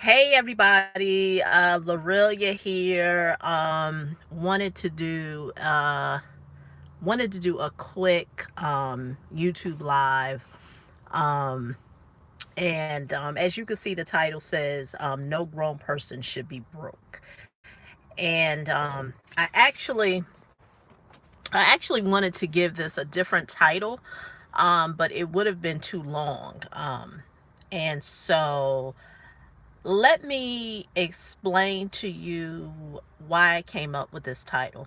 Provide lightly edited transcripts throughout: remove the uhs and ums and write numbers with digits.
Hey everybody, Lorelia here. Wanted to do a quick YouTube live. Um, and as you can see, the title says "No grown person should be broke." And I actually wanted to give this a different title, but it would have been too long. And so let me explain to you why I came up with this title.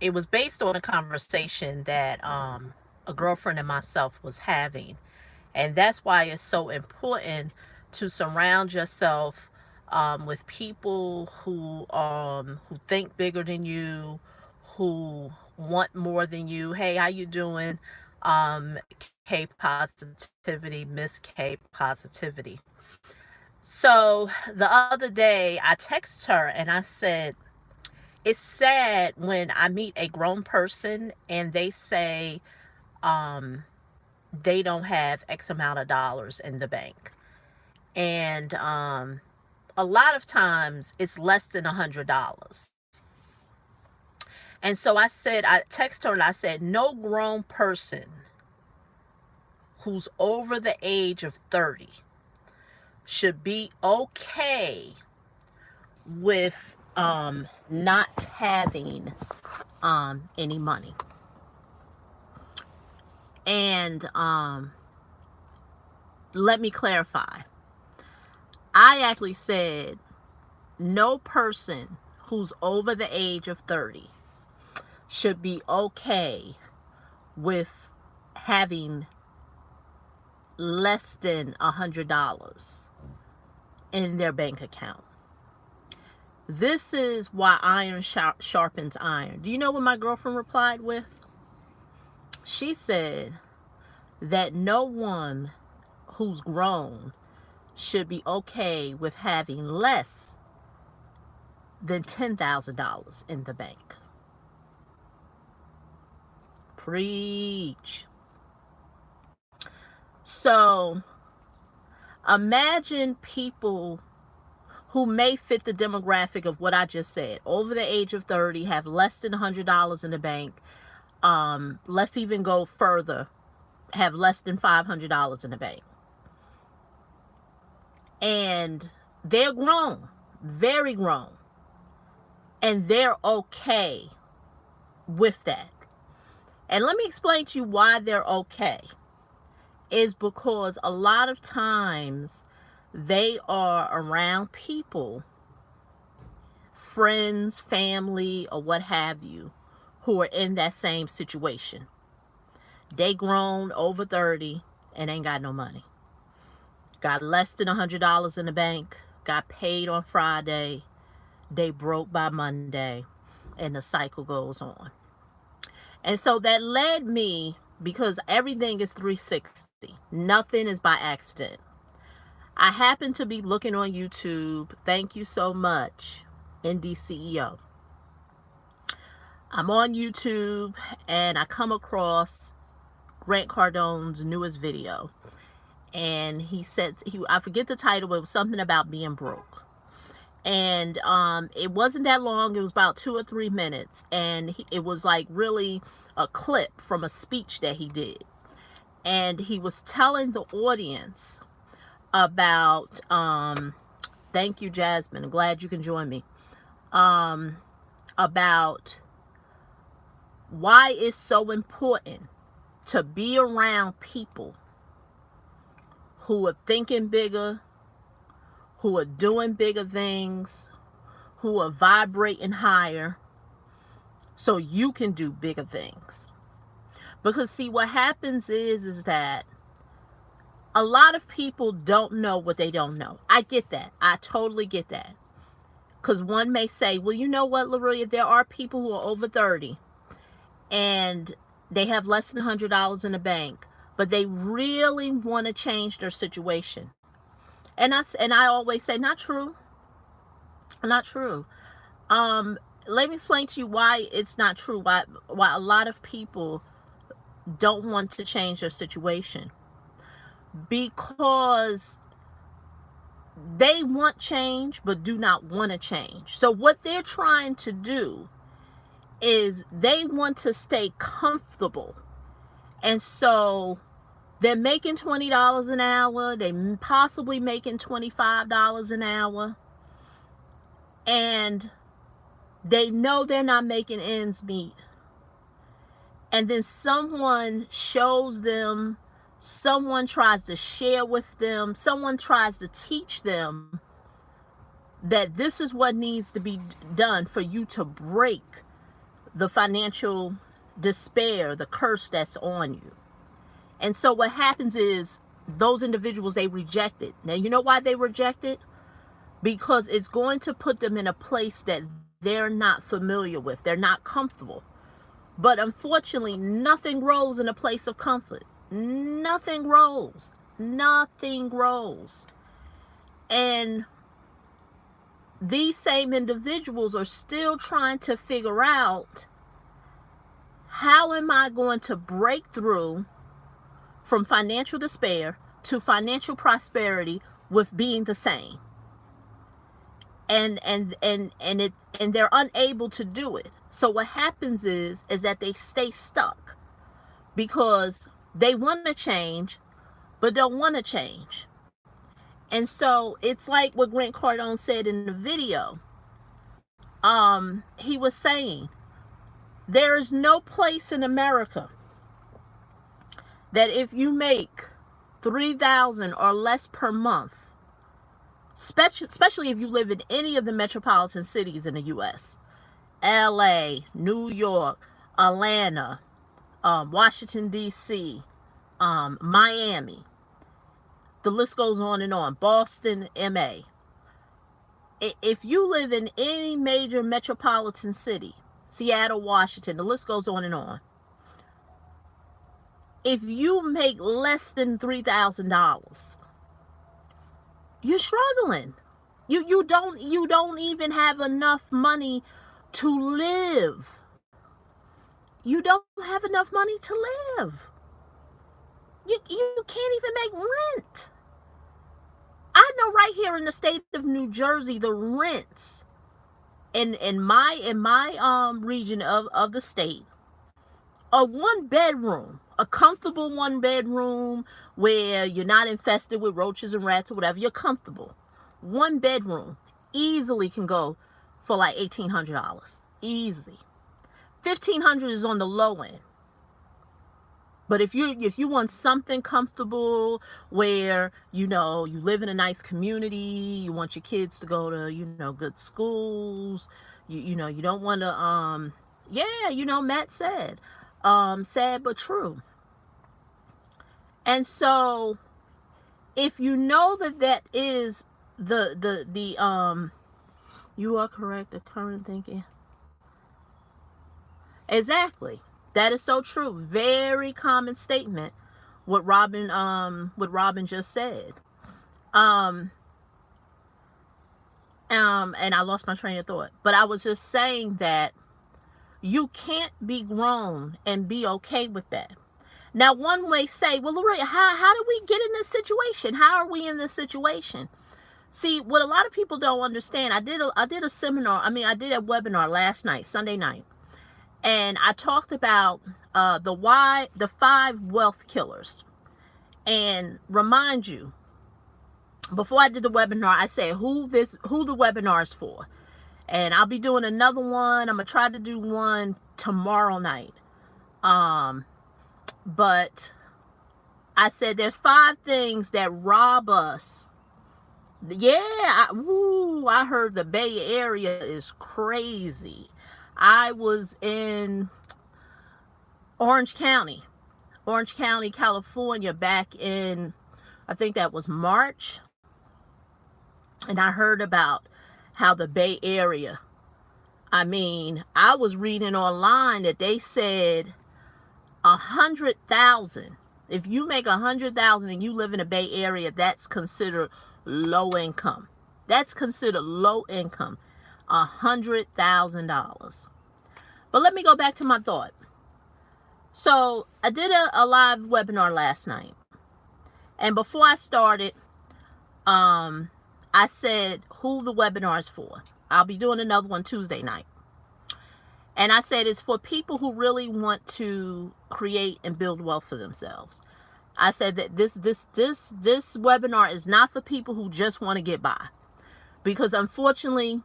It was based on a conversation that a girlfriend and myself was having, and that's why it's so important to surround yourself with people who think bigger than you, who want more than you. Hey, how you doing? K positivity, Miss K positivity. So the other day I text her and I said, it's sad when I meet a grown person and they say they don't have X amount of dollars in the bank. And a lot of times it's less than $100. And so I text her and I said, no grown person who's over the age of 30 should be okay with not having any money. And let me clarify. I actually said no person who's over the age of 30 should be okay with having less than $100 in their bank account. This is why iron sharpens iron. Do you know what my girlfriend replied with? She said that no one who's grown should be okay with having less than $10,000 in the bank. Preach. So imagine people who may fit the demographic of what I just said, over the age of 30, have less than $100 in the bank. Let's even go further, have less than $500 in the bank. And they're grown, very grown, and they're okay with that. And let me explain to you why they're okay. Is because a lot of times they are around people, friends, family, or what have you, who are in that same situation. They grown over 30 and ain't got no money. Got less than $100 in the bank, got paid on Friday, they broke by Monday, and the cycle goes on. And so that led me, because everything is 360, nothing is by accident. I happen to be looking on YouTube. Thank you so much, Indie CEO. I'm on YouTube and I come across Grant Cardone's newest video. And he said, I forget the title, but it was something about being broke. And it wasn't that long. It was about 2 or 3 minutes. And it was like really a clip from a speech that he did. And he was telling the audience about, thank you, Jasmine. I'm glad you can join me. About why it's so important to be around people who are thinking bigger, who are doing bigger things, who are vibrating higher, so you can do bigger things. Because see, what happens is that a lot of people don't know what they don't know. I get that. I totally get that. Because one may say, well, you know what, Lorelia, there are people who are over 30 and they have less than $100 in the bank, but they really want to change their situation. And I always say, not true. Not true. Let me explain to you why it's not true. Why a lot of people don't want to change their situation. Because they want change but do not want to change. So what they're trying to do is they want to stay comfortable. And so they're making $20 an hour, they possibly making $25 an hour, and they know they're not making ends meet. And then someone shows them, someone tries to share with them, someone tries to teach them that this is what needs to be done for you to break the financial despair, the curse that's on you. And so what happens is those individuals, they reject it. Now, you know why they reject it? Because it's going to put them in a place that they're not familiar with. They're not comfortable. But unfortunately, nothing grows in a place of comfort. Nothing grows. Nothing grows. And these same individuals are still trying to figure out, how am I going to break through from financial despair to financial prosperity with being the same? And they're unable to do it. So what happens is that they stay stuck because they want to change but don't want to change. And so it's like what Grant Cardone said in the video. He was saying there is no place in America that if you make $3,000 or less per month, especially if you live in any of the metropolitan cities in the U.S., LA, New York, Atlanta, Washington, D.C., Miami, the list goes on and on, Boston, MA. If you live in any major metropolitan city, Seattle, Washington, the list goes on and on. If you make less than $3,000, you're struggling. You don't even have enough money to live. You don't have enough money to live. You can't even make rent. I know right here in the state of New Jersey, the rents in my region of the state, a one bedroom, a comfortable one bedroom where you're not infested with roaches and rats or whatever, you're comfortable. One bedroom easily can go for like $1,800. Easy. $1,500 is on the low end. But if you want something comfortable where, you live in a nice community, you want your kids to go to, good schools, you don't want to, Matt said, sad but true. And so if you know that is the you are correct, the current thinking. Exactly. That is so true. Very common statement. What Robin just said. And I lost my train of thought. But I was just saying that you can't be grown and be okay with that. Now, one may say, well, Loretta, how did we get in this situation? How are we in this situation? See, what a lot of people don't understand, I did a seminar, I did a webinar last night, Sunday night. And I talked about the 5 wealth killers. And remind you, before I did the webinar, I said who the webinar is for. And I'll be doing another one. I'm going to try to do one tomorrow night. But I said there's 5 things that rob us. Yeah, I heard the Bay Area is crazy. I was in Orange County, California back in, I think that was March. And I heard about how the Bay Area, I was reading online that they said 100,000. If you make 100,000 and you live in a Bay Area, that's considered low income. That's considered low income. $100,000. But let me go back to my thought. So I did a live webinar last night. And before I started, I I said who the webinar is for. I'll be doing another one Tuesday night. And I said it's for people who really want to create and build wealth for themselves. I said that this webinar is not for people who just want to get by. Because unfortunately,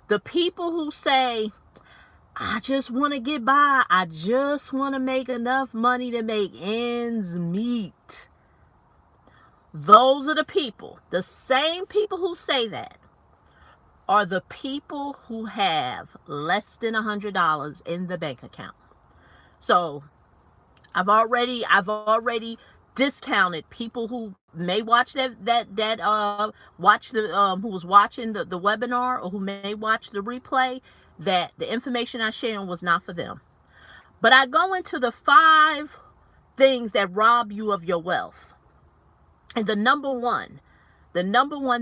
the people who say, I just want to get by, I just want to make enough money to make ends meet. Those are the people, the same people who say that, are the people who have less than $100 in the bank account. So I've already discounted people who may watch watch the who was watching the webinar, or who may watch the replay, that the information I shared was not for them. But I go into the 5 things that rob you of your wealth. And the number one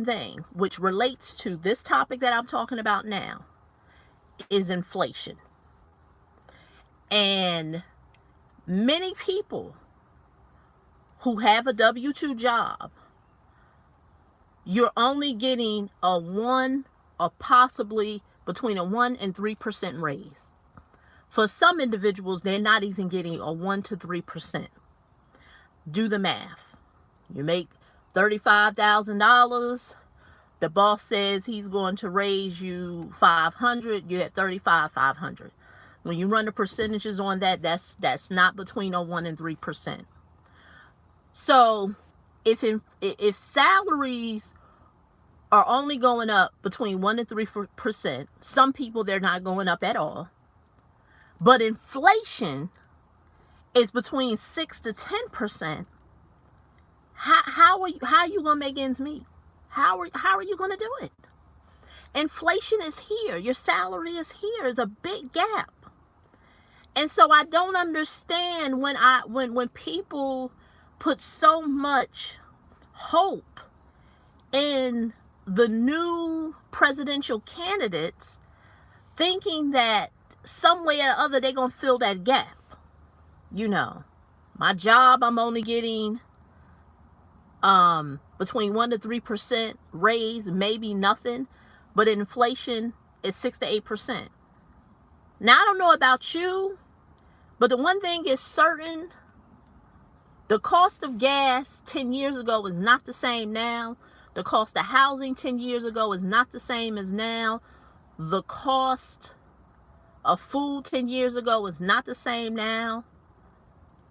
thing, which relates to this topic that I'm talking about now, is inflation. And many people who have a W-2 job, you're only getting a 1 or possibly between a 1 and 3% raise. For some individuals, they're not even getting a 1 to 3%. Do the math. You make $35,000. The boss says he's going to raise you $500. You're at $35,500. When you run the percentages on that, that's not between a 1 and 3%. So if salaries are only going up between 1 and 3%, some people, they're not going up at all. But inflation is between 6 to 10%. How are you gonna make ends meet? How are you gonna do it? Inflation is here. Your salary is here. It's a big gap. And so I don't understand when people put so much hope in the new presidential candidates, thinking that some way or other they're gonna fill that gap. You know, my job, I'm only getting between 1 to 3% raise, maybe nothing, but inflation is 6 to 8%. Now, I don't know about you, but the one thing is certain: the cost of gas 10 years ago is not the same now. The cost of housing 10 years ago is not the same as now. The cost of food 10 years ago is not the same now.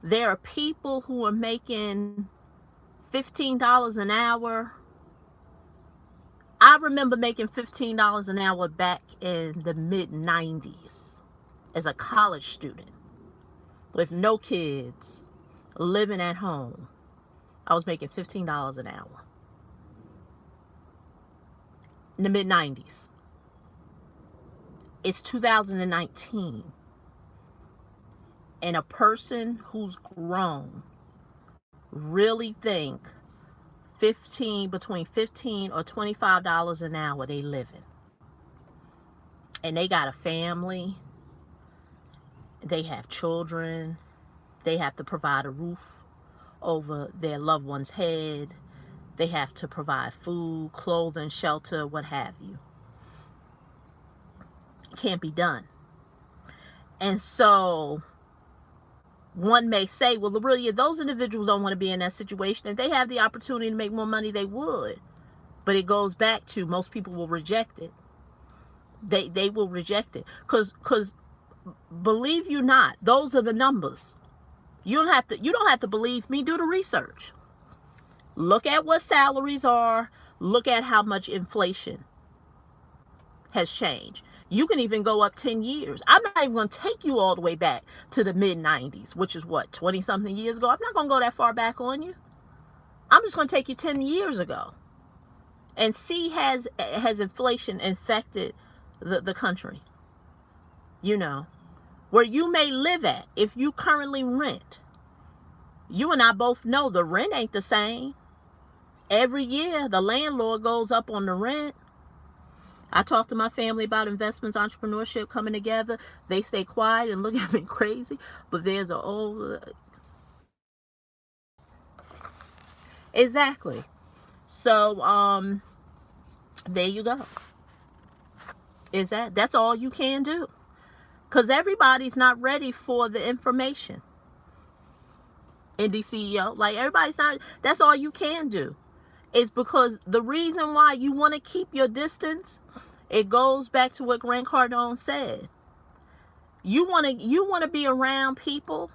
There are people who are making $15 an hour. I remember making $15 an hour back in the mid-90s as a college student with no kids, living at home. I was making $15 an hour in the mid-90s. It's 2019. And a person who's grown really think between $15 or $25 an hour they living. And they got a family, they have children, they have to provide a roof over their loved one's head, they have to provide food, clothing, shelter, what have you. It can't be done. And so one may say, well, really, those individuals don't want to be in that situation. If they have the opportunity to make more money, they would. But it goes back to, most people will reject it. They will reject it. Because believe you not, those are the numbers. You don't have to believe me. Do the research. Look at what salaries are. Look at how much inflation has changed. You can even go up 10 years. I'm not even going to take you all the way back to the mid-90s, which is what, 20-something years ago? I'm not going to go that far back on you. I'm just going to take you 10 years ago and see, has inflation infected the country? You know, where you may live at, if you currently rent. You and I both know the rent ain't the same. Every year, the landlord goes up on the rent. I talk to my family about investments, entrepreneurship, coming together. They stay quiet and look at me crazy. But there's an old... Exactly. So, There you go. That's all you can do. Because everybody's not ready for the information. Indie CEO, like everybody's not, that's all you can do. It's because the reason why you want to keep your distance, it goes back to what Grant Cardone said. You want to be around people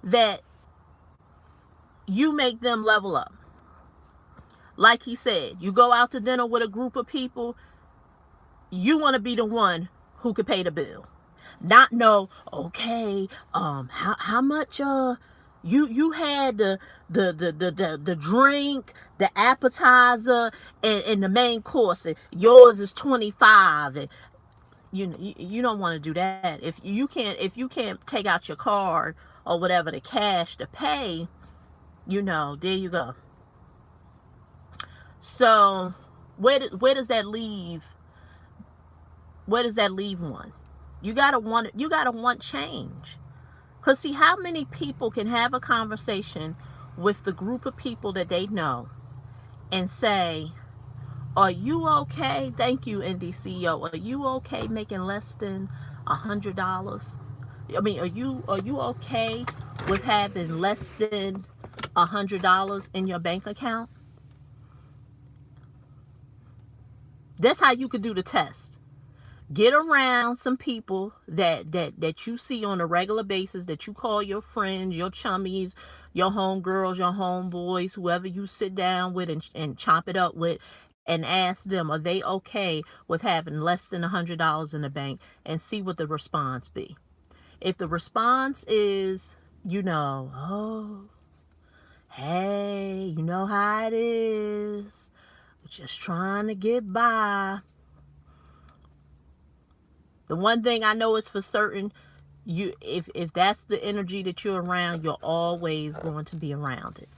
that you make them level up. Like he said, you go out to dinner with a group of people, you want to be the one who could pay the bill. Not know, okay, how much you had the drink, the appetizer, and the main course, and yours is 25, and you don't want to do that. If you can't take out your card or whatever, the cash to pay, there you go. So where does that leave? Where does that leave one? You gotta want change. Because see, how many people can have a conversation with the group of people that they know and say, are you okay? Thank you, NDCO. Are you okay making less than $100? I mean, are you okay with having less than $100 in your bank account? That's how you could do the test. Get around some people that you see on a regular basis, that you call your friends, your chummies, your homegirls, your homeboys, whoever you sit down with and chomp it up with, and ask them, are they okay with having less than $100 in the bank, and see what the response be. If the response is, oh, hey, you know how it is, we're just trying to get by. The one thing I know is for certain, if that's the energy that you're around, you're always going to be around it.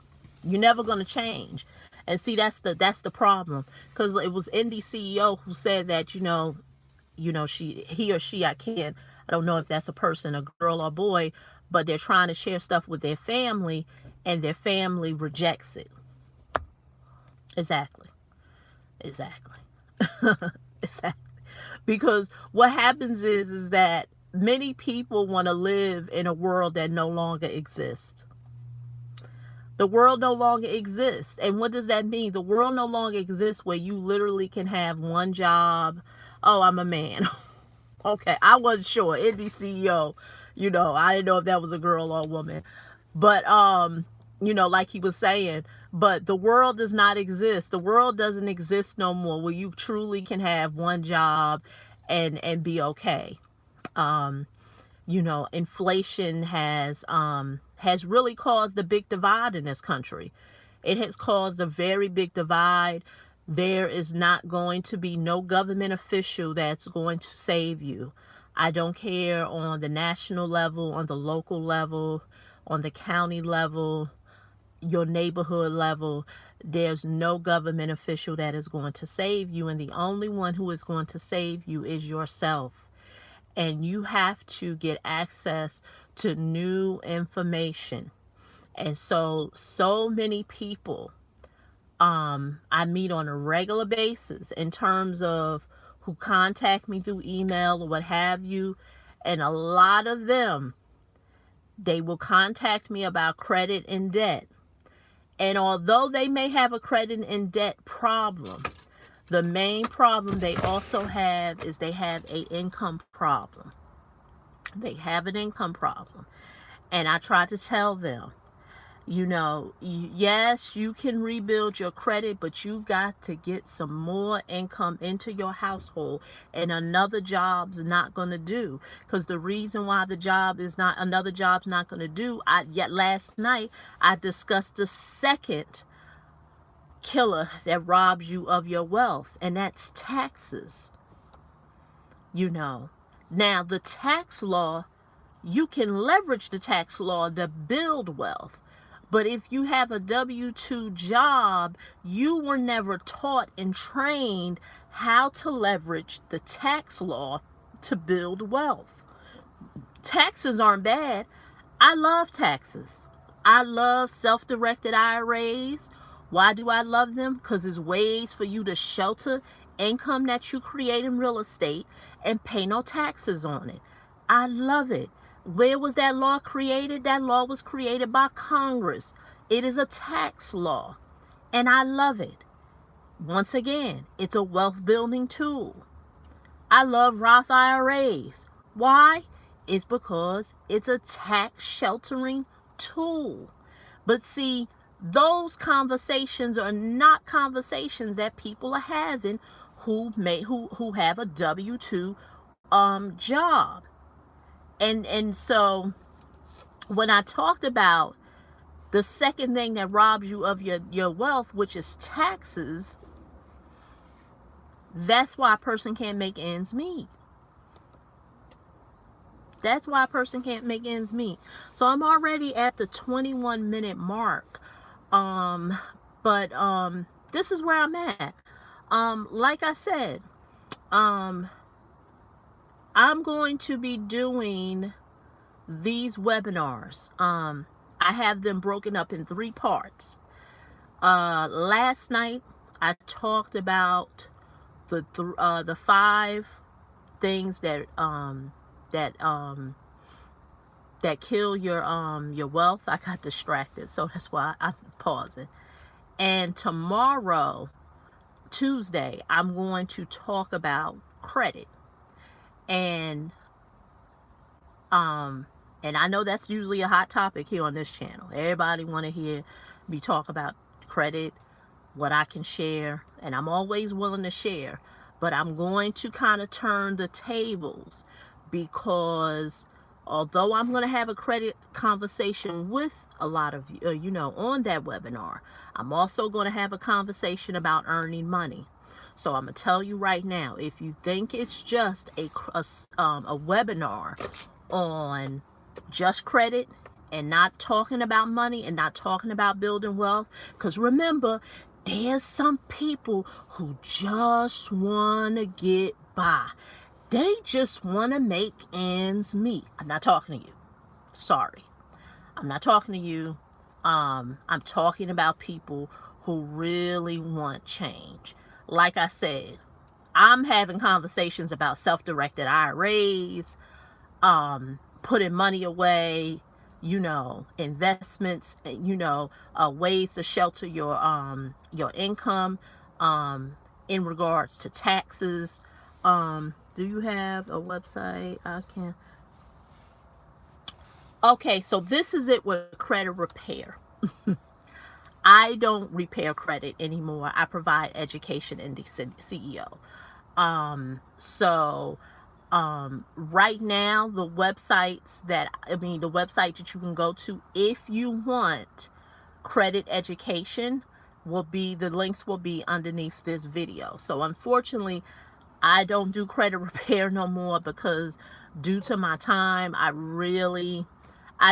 You're never going to change. And see, that's the problem, because it was Indie CEO who said that he or she, I don't know if that's a person, a girl or boy, but they're trying to share stuff with their family, and their family rejects it. Exactly. Exactly. Exactly. Because what happens is that many people want to live in a world that no longer exists. The world no longer exists. And what does that mean? The world no longer exists where you literally can have one job. Oh, I'm a man. Okay, I wasn't sure. Indie CEO, I didn't know if that was a girl or a woman. But like he was saying, but the world does not exist. The world doesn't exist no more where you truly can have one job and be okay. Inflation has really caused a big divide in this country. It has caused a very big divide. There is not going to be no government official that's going to save you. I don't care on the national level, on the local level, on the county level, your neighborhood level. There's no government official that is going to save you. And the only one who is going to save you is yourself. And you have to get access to new information. And so many people I meet on a regular basis, in terms of who contact me through email or what have you, and a lot of them, they will contact me about credit and debt. And although they may have a credit and debt problem, the main problem they also have is they have an income problem. They have an income problem. And I try to tell them, yes, you can rebuild your credit, but you got to get some more income into your household, and another job's not going to do. Because the reason why another job's not going to do, yet last night I discussed the second killer that robs you of your wealth, and that's taxes. Now the tax law, you can leverage the tax law to build wealth. But if you have a W-2 job, you were never taught and trained how to leverage the tax law to build wealth. Taxes aren't bad. I love taxes. I love self-directed IRAs, Why do I love them? Because it's ways for you to shelter income that you create in real estate and pay no taxes on it. I love it. Where was that law created? That law was created by Congress. It is a tax law, and I love it. Once again, it's a wealth building tool. I love Roth IRAs. Why? It's because it's a tax sheltering tool. But see, those conversations are not conversations that people are having who have a W-2 job. And so when I talked about the second thing that robs you of your wealth, which is taxes, that's why a person can't make ends meet. That's why a person can't make ends meet. So I'm already at the 21-minute mark. But this is where I'm at. Like I said, I'm going to be doing these webinars. I have them broken up in 3 parts. Last night I talked about the 5 things that kill your wealth. I got distracted, so that's why I'm pausing. And tomorrow, Tuesday, I'm going to talk about credit. And I know that's usually a hot topic here on this channel. Everybody want to hear me talk about credit, what I can share, and I'm always willing to share. But I'm going to kind of turn the tables, because although I'm going to have a credit conversation with a lot of you, on that webinar, I'm also going to have a conversation about earning money. So I'm going to tell you right now, if you think it's just a webinar on just credit and not talking about money and not talking about building wealth, because remember, there's some people who just want to get by. They just want to make ends meet. I'm not talking to you. Sorry. I'm not talking to you. I'm talking about people who really want change. Like I said, I'm having conversations about self-directed IRAs, putting money away, investments, ways to shelter your income, in regards to taxes. Do you have a website? I can. Okay, so this is it with credit repair. I don't repair credit anymore. I provide education in the CEO. Right now, the website that you can go to if you want credit education the links will be underneath this video. So unfortunately, I don't do credit repair no more, because due to my time, I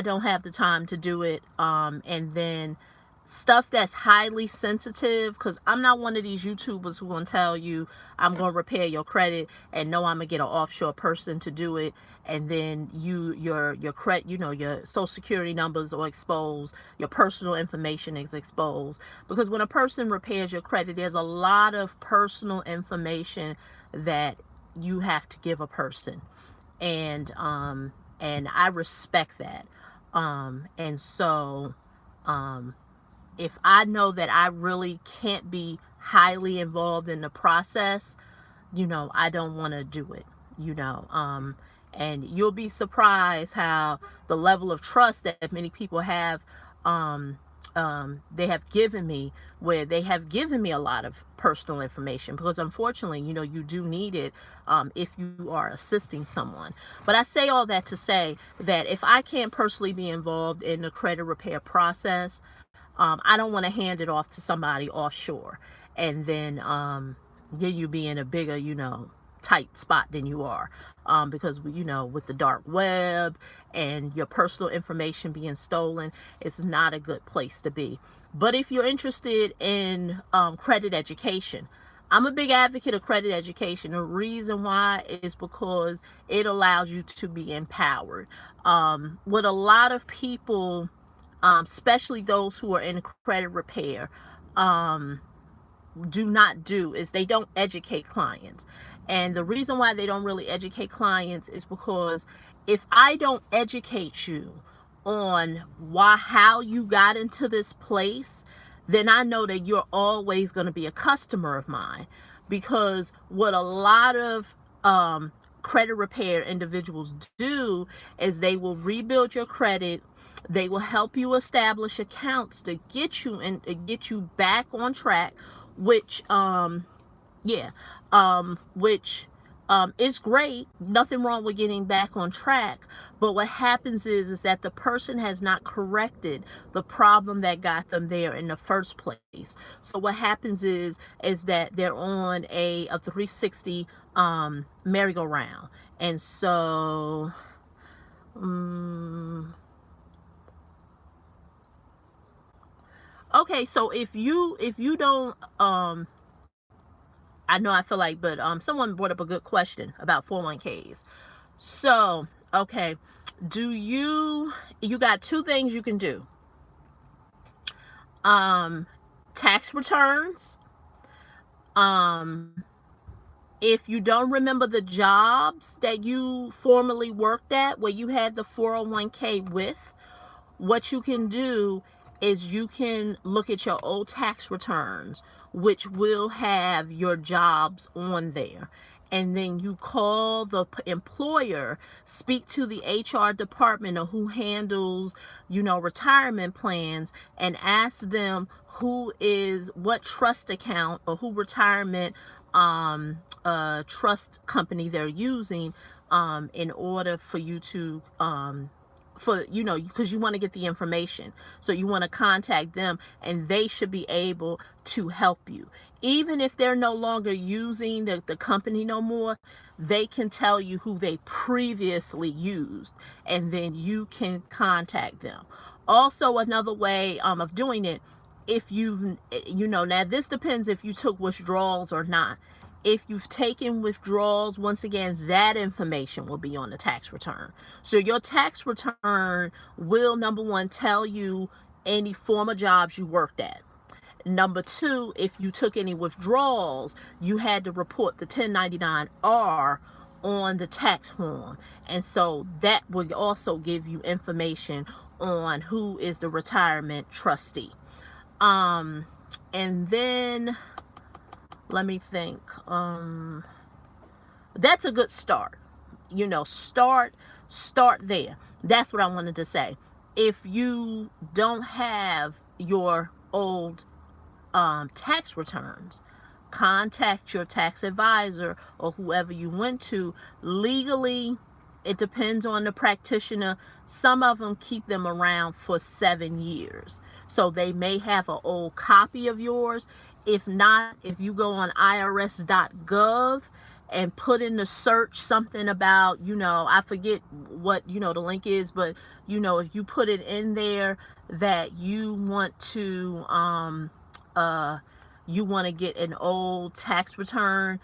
don't have the time to do it. And then stuff that's highly sensitive, because I'm not one of these YouTubers who gonna tell you I'm gonna repair your credit and know I'm gonna get an offshore person to do it, and then your credit, your social security numbers are exposed, your personal information is exposed. Because when a person repairs your credit, there's a lot of personal information that you have to give a person, and I respect that. And so if I know that I really can't be highly involved in the process, I don't want to do it, and you'll be surprised how the level of trust that many people have, they have given me, where they have given me a lot of personal information, because unfortunately, you do need it, if you are assisting someone. But I say all that to say that if I can't personally be involved in the credit repair process, I don't want to hand it off to somebody offshore, and then you be in a bigger, tight spot than you are, because with the dark web and your personal information being stolen, it's not a good place to be. But if you're interested in credit education, I'm a big advocate of credit education. The reason why is because it allows you to be empowered. With a lot of people, especially those who are in credit repair, do not do is they don't educate clients. And the reason why they don't really educate clients is because if I don't educate you on how you got into this place, then I know that you're always going to be a customer of mine. Because what a lot of credit repair individuals do is they will rebuild your credit. They will help you establish accounts to get you and get you back on track, which yeah, which is great. Nothing wrong with getting back on track. But what happens is that the person has not corrected the problem that got them there in the first place. So what happens is that they're on a 360 merry-go-round. And so okay, so if you don't I know I feel like, but someone brought up a good question about 401ks. So, okay, you got two things you can do. Tax returns. If you don't remember the jobs that you formerly worked at where you had the 401k with, what you can do is you can look at your old tax returns, which will have your jobs on there. And then you call the employer, speak to the HR department or who handles, retirement plans, and ask them what trust account or who retirement trust company they're using in order for you to because you want to get the information. So you want to contact them and they should be able to help you. Even if they're no longer using the company no more, they can tell you who they previously used and then you can contact them. Also, another way of doing it, if now this depends if you took withdrawals or not. If you've taken withdrawals, once again, that information will be on the tax return. So your tax return will, number one, tell you any former jobs you worked at. Number two, if you took any withdrawals, you had to report the 1099-R on the tax form. And so that would also give you information on who is the retirement trustee. And then let me think. That's a good start. Start there. That's what I wanted to say. If you don't have your old tax returns, contact your tax advisor or whoever you went to. Legally, it depends on the practitioner. Some of them keep them around for 7 years. So they may have an old copy of yours. If not, if you go on irs.gov and put in the search something about, I forget what, the link is, but, if you put it in there that you want to get an old tax return,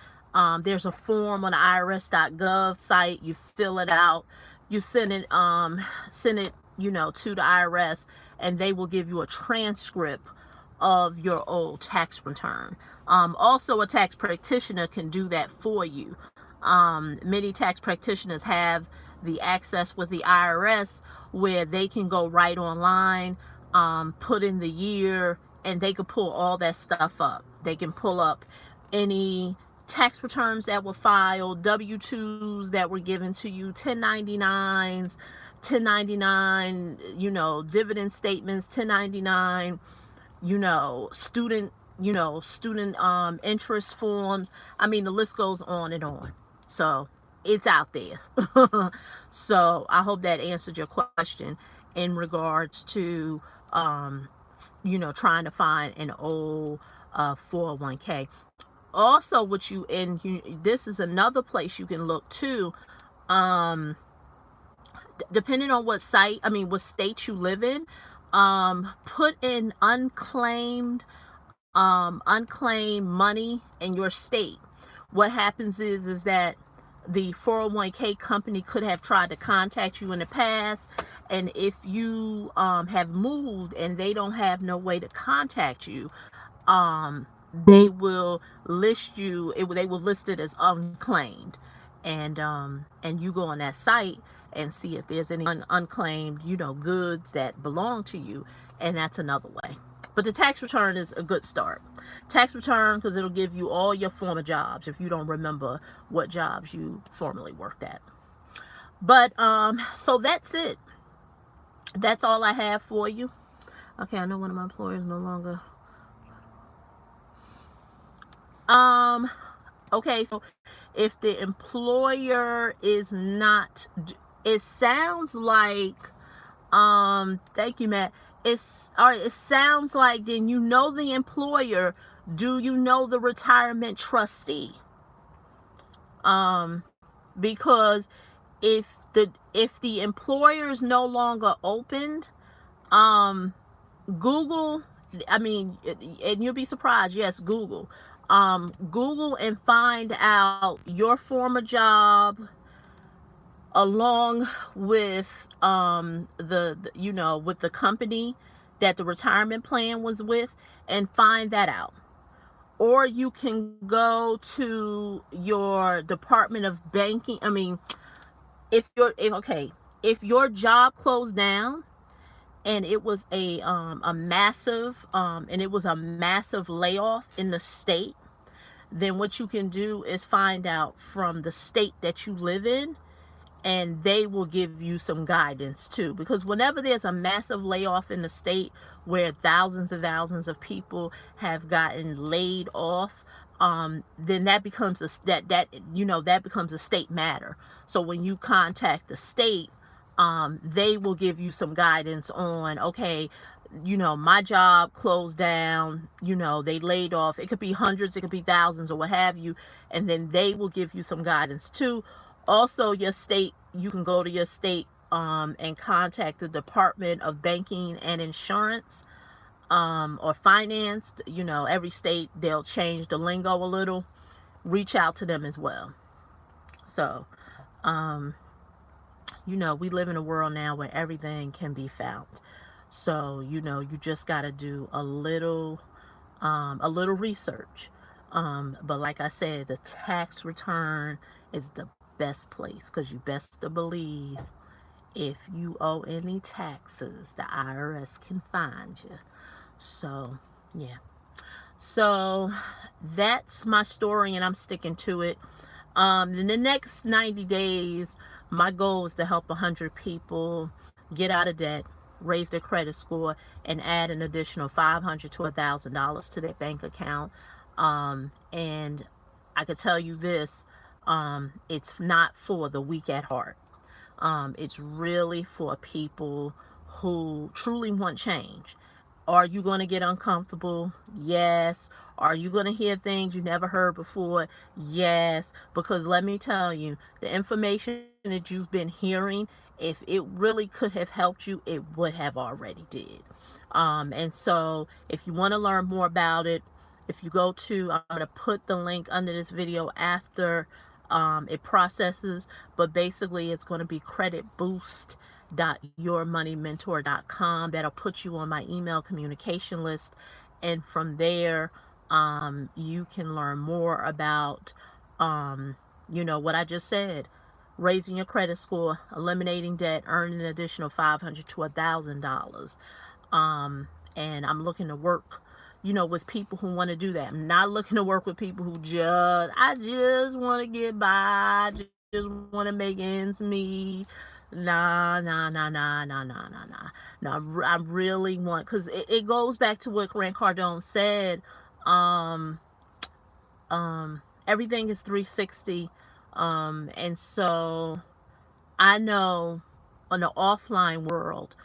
there's a form on the irs.gov site. You fill it out, you send it to the IRS, and they will give you a transcript of your old tax return. Also, a tax practitioner can do that for you. Many tax practitioners have the access with the IRS where they can go right online, put in the year, and they can pull all that stuff up. They can pull up any tax returns that were filed, W-2s that were given to you, 1099s, 1099, dividend statements, 1099, student interest forms. I mean, the list goes on and on. So it's out there. So I hope that answered your question in regards to trying to find an old 401k. Also, this is another place you can look too. Depending on what state you live in, put in unclaimed money in your state. What happens is that the 401k company could have tried to contact you in the past, and if you have moved and they don't have no way to contact you, they will list you. They will list it as unclaimed, and you go on that site and see if there's any unclaimed, goods that belong to you, and that's another way. But the tax return is a good start. Tax return, because it'll give you all your former jobs if you don't remember what jobs you formerly worked at. But so that's it. That's all I have for you. Okay, I know one of my employers no longer. Okay, so if the employer is not, it sounds like, thank you, Matt. It's all right. It sounds like then you know the employer. Do you know the retirement trustee? Because if the employer is no longer opened, Google, I mean, and you'll be surprised. Yes, Google. Google and find out your former job along with with the company that the retirement plan was with, and find that out. Or you can go to your Department of Banking. I mean, if your job closed down and it was a massive layoff in the state, then what you can do is find out from the state that you live in, and they will give you some guidance too. Because whenever there's a massive layoff in the state where thousands and thousands of people have gotten laid off, then that becomes that becomes a state matter. So when you contact the state, they will give you some guidance on, okay, my job closed down, they laid off. It could be hundreds, it could be thousands, or what have you. And then they will give you some guidance too. Also, your state, you can go to your state and contact the Department of Banking and Insurance, or Finance. Every state, they'll change the lingo a little. Reach out to them as well. So, we live in a world now where everything can be found. So, you just got to do a little research. But like I said, the tax return is the best place, because you best to believe if you owe any taxes, the IRS can find you. So, yeah. So that's my story, and I'm sticking to it. In the next 90 days, my goal is to help 100 people get out of debt, raise their credit score, and add an additional $500 to $1,000 to their bank account. And I could tell you this, it's not for the weak at heart. It's really for people who truly want change. Are you going to get uncomfortable? Yes. Are you going to hear things you never heard before? Yes. Because let me tell you, the information that you've been hearing, if it really could have helped you, it would have already did. And so if you want to learn more about it, if you go to, I'm going to put the link under this video after it processes, but basically it's going to be creditboost.yourmoneymentor.com. That'll put you on my email communication list, and from there you can learn more about what I just said: raising your credit score, eliminating debt, earning an additional $500 to $1,000. And I'm looking to work with people who want to do that. I'm not looking to work with people who I just want to get by, just want to make ends meet. Nah. No, I really want, because it goes back to what Grant Cardone said. Everything is 360. And so I know in the offline world,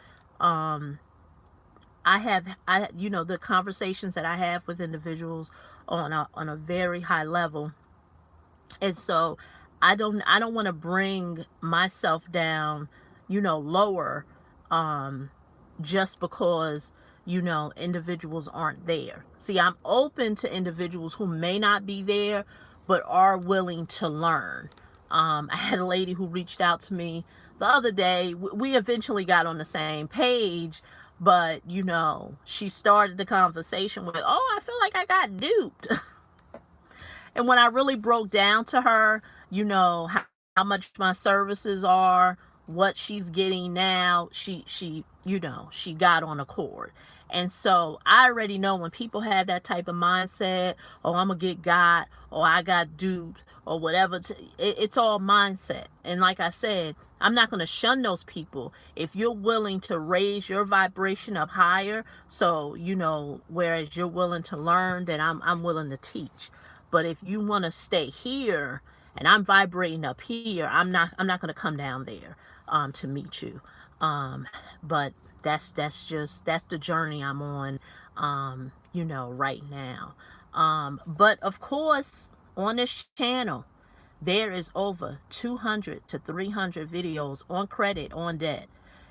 the conversations that I have with individuals on a very high level. And so I don't want to bring myself down, lower, just because, individuals aren't there. See, I'm open to individuals who may not be there, but are willing to learn. I had a lady who reached out to me the other day. We eventually got on the same page, But, she started the conversation with, oh, I feel like I got duped. And when I really broke down to her, how much my services are, what she's getting now, she got on accord. And so I already know when people have that type of mindset, oh, I'm gonna get got, or I got duped, or whatever. It's all mindset. And like I said, I'm not gonna shun those people if you're willing to raise your vibration up higher. So whereas you're willing to learn, then I'm willing to teach. But if you want to stay here and I'm vibrating up here, I'm not going to come down there to meet you. But that's the journey I'm on right now. But of course, on this channel there is over 200 to 300 videos on credit, on debt.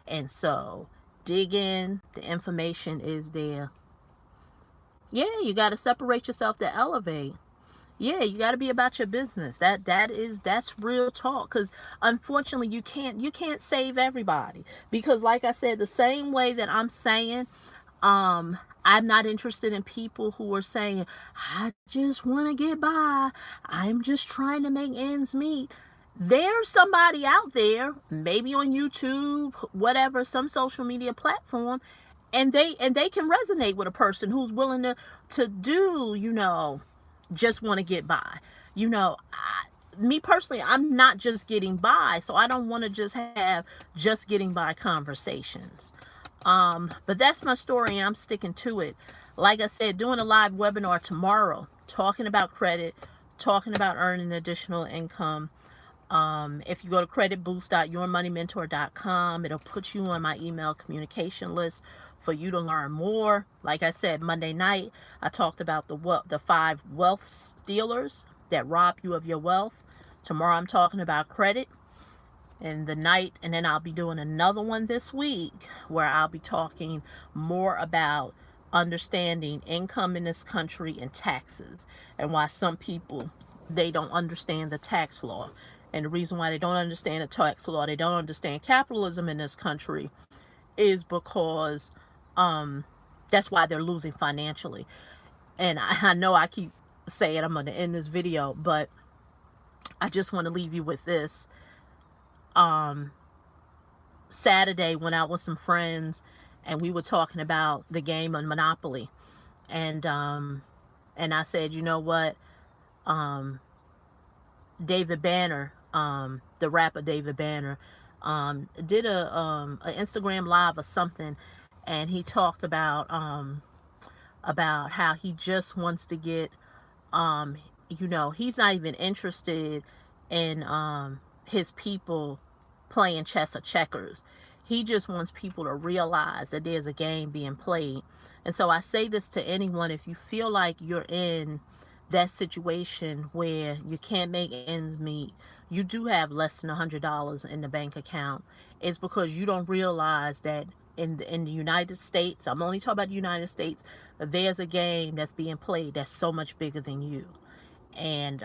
And so dig in, the information is there. Yeah, you got to separate yourself to elevate. Yeah, you got to be about your business. That's real talk. Because unfortunately, you can't save everybody. Because like I said, the same way that I'm saying, I'm not interested in people who are saying, I just want to get by, I'm just trying to make ends meet. There's somebody out there, maybe on YouTube, whatever, some social media platform, and they can resonate with a person who's willing to do, just want to get by. Me personally, I'm not just getting by, so I don't want to just have just getting by conversations. But that's my story, and I'm sticking to it. Like I said, doing a live webinar tomorrow, talking about credit, talking about earning additional income. If you go to creditboost.yourmoneymentor.com, it'll put you on my email communication list for you to learn more. Like I said, Monday night, I talked about the 5 wealth stealers that rob you of your wealth. Tomorrow, I'm talking about credit. And then I'll be doing another one this week where I'll be talking more about understanding income in this country and taxes, and why some people, they don't understand the tax law. And the reason why they don't understand the tax law, they don't understand capitalism in this country, is because that's why they're losing financially. And I know I keep saying I'm going to end this video, but I just want to leave you with this. Saturday, went out with some friends, and we were talking about the game of Monopoly. And I said, you know what? David Banner, the rapper David Banner, did a Instagram live or something, and he talked about how he just wants to get, he's not even interested in his people playing chess or checkers. He just wants people to realize that there's a game being played. And so I say this to anyone: if you feel like you're in that situation where you can't make ends meet, you do have less than $100 in the bank account, it's because you don't realize that in the United States, I'm only talking about the United States, there's a game that's being played that's so much bigger than you. And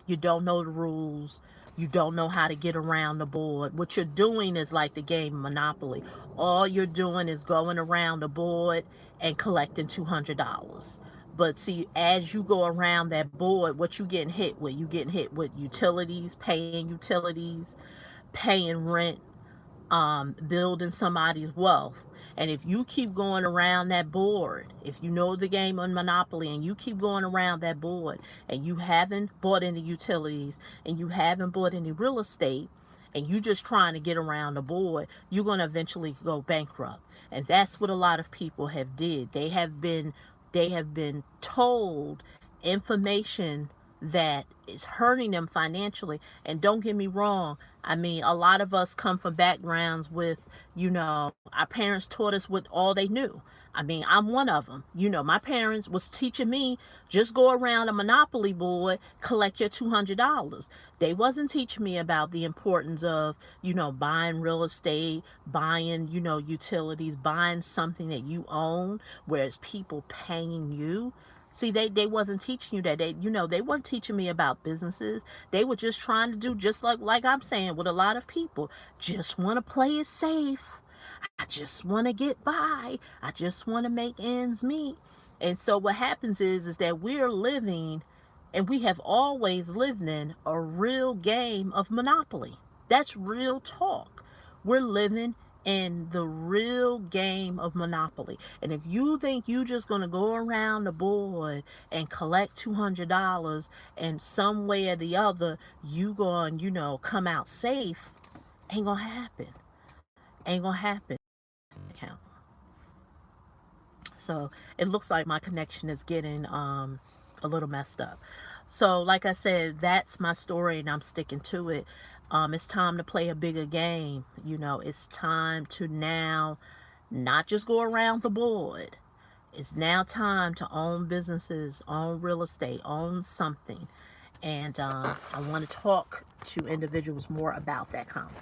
you don't know the rules, you don't know how to get around the board. What you're doing is like the game Monopoly. All you're doing is going around the board and collecting $200. But see, as you go around that board, what you getting hit with? You getting hit with utilities, paying rent, building somebody's wealth. And if you keep going around that board, if you know the game on Monopoly and you keep going around that board and you haven't bought any utilities and you haven't bought any real estate and you just trying to get around the board, you're going to eventually go bankrupt. And that's what a lot of people have did. They have been told information that is hurting them financially. And don't get me wrong, I mean, a lot of us come from backgrounds with, our parents taught us what all they knew. I mean, I'm one of them. My parents was teaching me, just go around a Monopoly board, collect your $200. They wasn't teaching me about the importance of, buying real estate, buying, utilities, buying something that you own, whereas people paying you. See, they wasn't teaching you that. They weren't teaching me about businesses. They were just trying to do, just like I'm saying with a lot of people, just want to play it safe. I just want to get by. I just want to make ends meet. And so what happens is that we're living, and we have always lived in, a real game of Monopoly. That's real talk. We're living in the real game of Monopoly. And if you think you just going to go around the board and collect $200 and some way or the other you going, come out safe, ain't going to happen. Ain't going to happen. Account. So it looks like my connection is getting a little messed up. So like I said, that's my story and I'm sticking to it. It's time to play a bigger game. It's time to now not just go around the board. It's now time to own businesses, own real estate, own something. And I want to talk to individuals more about that conversation.